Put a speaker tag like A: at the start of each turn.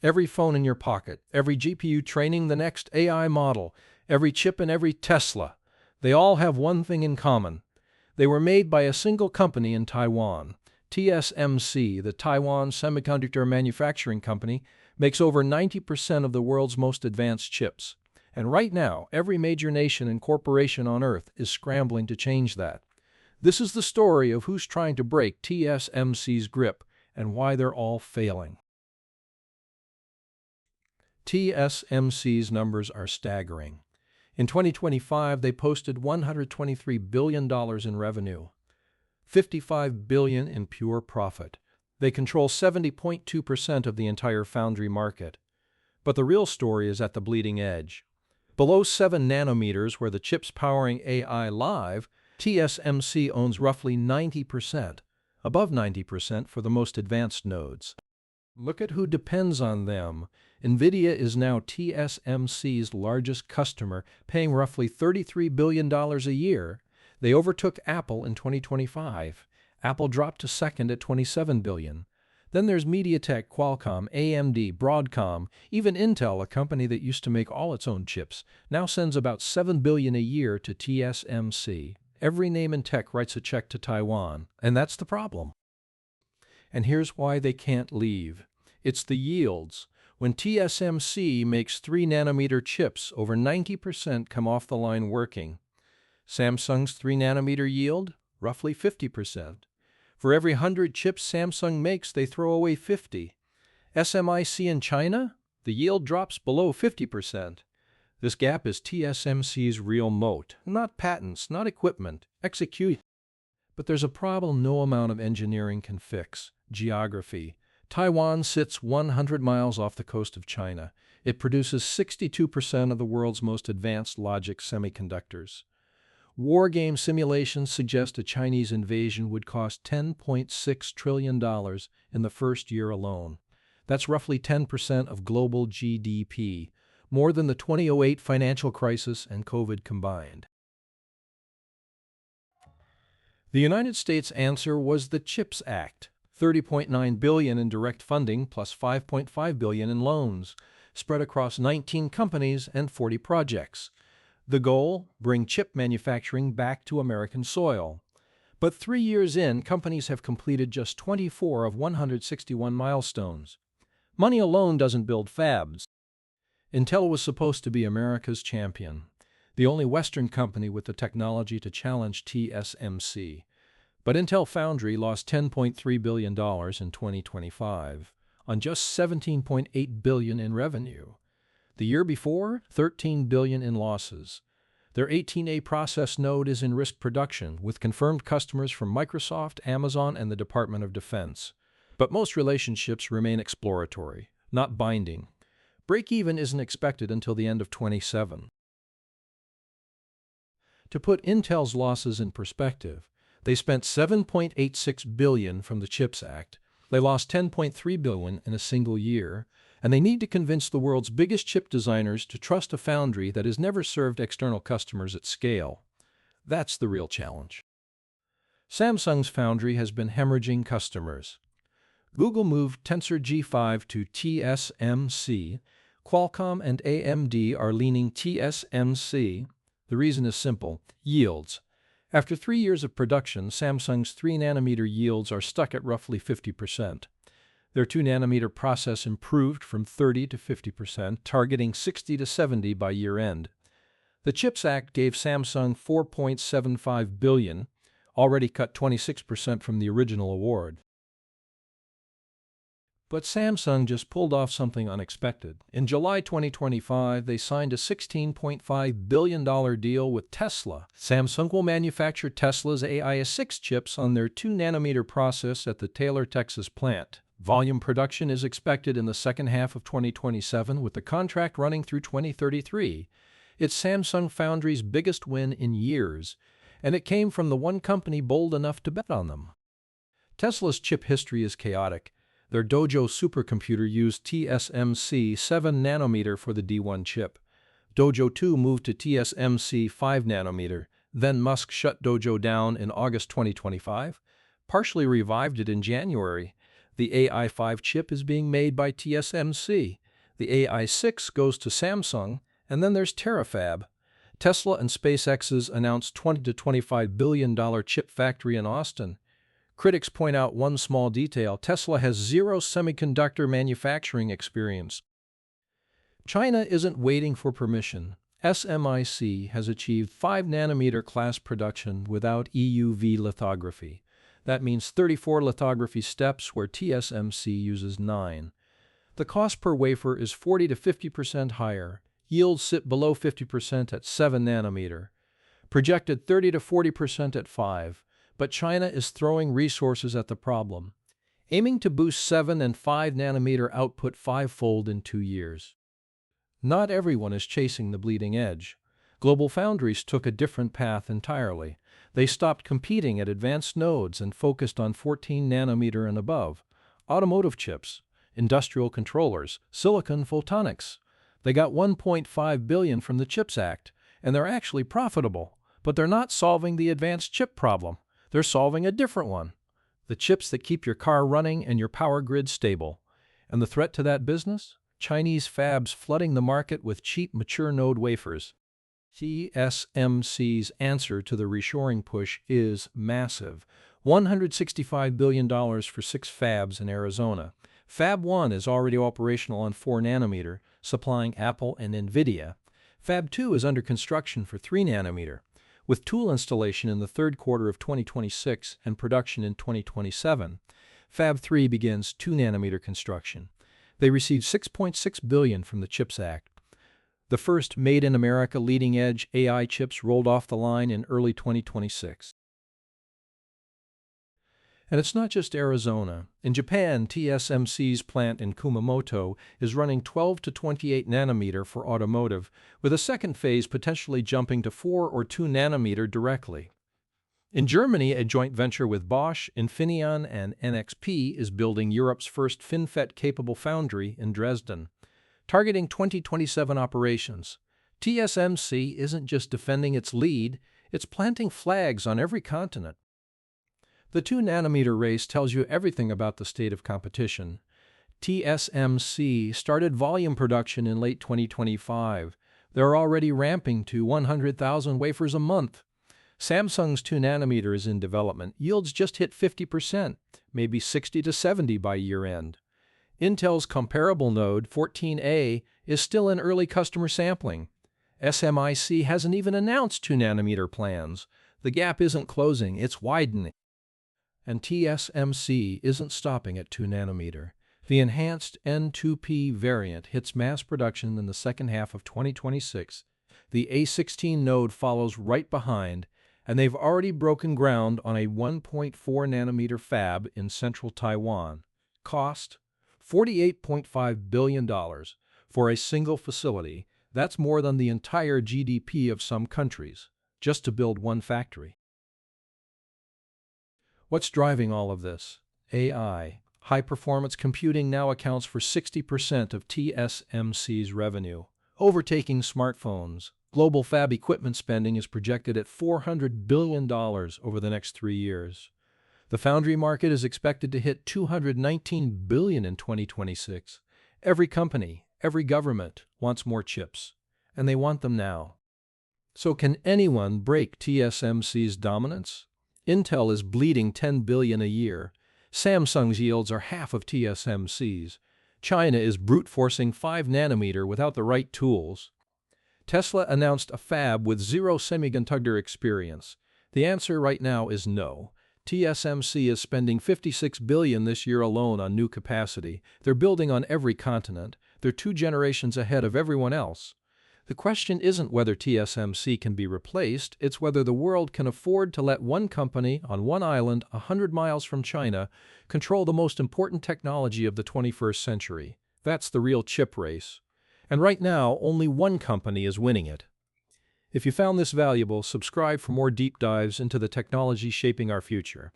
A: Every phone in your pocket, every GPU training the next AI model, every chip in every Tesla, they all have one thing in common. They were made by a single company in Taiwan. TSMC, the Taiwan Semiconductor Manufacturing Company, makes over 90% of the world's most advanced chips. And right now, every major nation and corporation on Earth is scrambling to change that. This is the story of who's trying to break TSMC's grip and why they're all failing. TSMC's numbers are staggering. In 2025, they posted $123 billion in revenue, $55 billion in pure profit. They control 70.2% of the entire foundry market. But the real story is at the bleeding edge. Below 7 nanometers, where the chips powering AI live, TSMC owns roughly 90%, above 90% for the most advanced nodes. Look at who depends on them. NVIDIA is now TSMC's largest customer, paying roughly $33 billion a year. They overtook Apple in 2025. Apple dropped to second at $27 billion. Then there's MediaTek, Qualcomm, AMD, Broadcom, even Intel, a company that used to make all its own chips, now sends about $7 billion a year to TSMC. Every name in tech writes a check to Taiwan, and that's the problem. And here's why they can't leave. It's the yields. When TSMC makes 3-nanometer chips, over 90% come off the line working. Samsung's 3-nanometer yield? Roughly 50%. For every 100 chips Samsung makes, they throw away 50. SMIC in China? The yield drops below 50%. This gap is TSMC's real moat. Not patents, not equipment, execution. But there's a problem no amount of engineering can fix: geography. Taiwan sits 100 miles off the coast of China. It produces 62% of the world's most advanced logic semiconductors. War game simulations suggest a Chinese invasion would cost $10.6 trillion in the first year alone. That's roughly 10% of global GDP, more than the 2008 financial crisis and COVID combined. The United States' answer was the CHIPS Act, $30.9 billion in direct funding plus $5.5 billion in loans, spread across 19 companies and 40 projects. The goal? Bring chip manufacturing back to American soil. But 3 years in, companies have completed just 24 of 161 milestones. Money alone doesn't build fabs. Intel was supposed to be America's champion, the only Western company with the technology to challenge TSMC. But Intel Foundry lost $10.3 billion in 2025 on just $17.8 billion in revenue. The year before, $13 billion in losses. Their 18A process node is in risk production, with confirmed customers from Microsoft, Amazon, and the Department of Defense. But most relationships remain exploratory, not binding. Break-even isn't expected until the end of 2027. To put Intel's losses in perspective, they spent $7.86 billion from the CHIPS Act. They lost $10.3 billion in a single year, and they need to convince the world's biggest chip designers to trust a foundry that has never served external customers at scale. That's the real challenge. Samsung's foundry has been hemorrhaging customers. Google moved Tensor G5 to TSMC. Qualcomm and AMD are leaning TSMC. The reason is simple: yields. After 3 years of production, Samsung's 3-nanometer yields are stuck at roughly 50%. Their 2-nanometer process improved from 30 to 50%, targeting 60 to 70 by year-end. The CHIPS Act gave Samsung $4.75 billion, already cut 26% from the original award. But Samsung just pulled off something unexpected. In July 2025, they signed a $16.5 billion deal with Tesla. Samsung will manufacture Tesla's AI6 chips on their 2-nanometer process at the Taylor, Texas plant. Volume production is expected in the second half of 2027, with the contract running through 2033. It's Samsung Foundry's biggest win in years, and it came from the one company bold enough to bet on them. Tesla's chip history is chaotic. Their Dojo supercomputer used TSMC 7-nanometer for the D1 chip. Dojo 2 moved to TSMC 5-nanometer. Then Musk shut Dojo down in August 2025, partially revived it in January. The AI5 chip is being made by TSMC. The AI6 goes to Samsung, and then there's Terafab. Tesla and SpaceX's announced $20 to $25 billion chip factory in Austin. Critics point out one small detail: Tesla has zero semiconductor manufacturing experience. China isn't waiting for permission. SMIC has achieved 5-nanometer class production without EUV lithography. That means 34 lithography steps where TSMC uses 9. The cost per wafer is 40 to 50% higher. Yields sit below 50% at 7 nanometer. Projected 30 to 40% at 5. But China is throwing resources at the problem, aiming to boost 7 and 5 nanometer output 5-fold in 2 years. Not everyone is chasing the bleeding edge. Global Foundries took a different path entirely. They stopped competing at advanced nodes and focused on 14 nanometer and above. Automotive chips, industrial controllers, silicon photonics. They got $1.5 billion from the CHIPS Act, and they're actually profitable. But they're not solving the advanced chip problem. They're solving a different one. The chips that keep your car running and your power grid stable. And the threat to that business? Chinese fabs flooding the market with cheap mature node wafers. TSMC's answer to the reshoring push is massive. $165 billion for 6 fabs in Arizona. Fab 1 is already operational on 4 nanometer, supplying Apple and NVIDIA. Fab 2 is under construction for 3 nanometer, with tool installation in the third quarter of 2026 and production in 2027. Fab 3 begins 2 nanometer construction. They received $6.6 billion from the CHIPS Act. The first made-in-America leading-edge AI chips rolled off the line in early 2026. And it's not just Arizona. In Japan, TSMC's plant in Kumamoto is running 12 to 28 nanometer for automotive, with a second phase potentially jumping to 4 or 2 nanometer directly. In Germany, a joint venture with Bosch, Infineon, and NXP is building Europe's first FinFET-capable foundry in Dresden, targeting 2027 operations. TSMC isn't just defending its lead, it's planting flags on every continent. The 2-nanometer race tells you everything about the state of competition. TSMC started volume production in late 2025. They're already ramping to 100,000 wafers a month. Samsung's 2-nanometer is in development. Yields just hit 50%, maybe 60 to 70 by year-end. Intel's comparable node, 14A, is still in early customer sampling. SMIC hasn't even announced 2-nanometer plans. The gap isn't closing, it's widening. And TSMC isn't stopping at 2 nanometer. The enhanced N2P variant hits mass production in the second half of 2026. The A16 node follows right behind, and they've already broken ground on a 1.4 nanometer fab in central Taiwan. Cost? $48.5 billion for a single facility. That's more than the entire GDP of some countries, just to build one factory. What's driving all of this? AI. High-performance computing now accounts for 60% of TSMC's revenue, overtaking smartphones. Global fab equipment spending is projected at $400 billion over the next 3 years. The foundry market is expected to hit $219 billion in 2026. Every company, every government wants more chips, and they want them now. So can anyone break TSMC's dominance? Intel is bleeding $10 billion a year. Samsung's yields are half of TSMC's. China is brute-forcing 5 nanometer without the right tools. Tesla announced a fab with zero semiconductor experience. The answer right now is no. TSMC is spending $56 billion this year alone on new capacity. They're building on every continent. They're 2 generations ahead of everyone else. The question isn't whether TSMC can be replaced, it's whether the world can afford to let one company on one island 100 miles from China control the most important technology of the 21st century. That's the real chip race. And right now, only one company is winning it. If you found this valuable, subscribe for more deep dives into the technology shaping our future.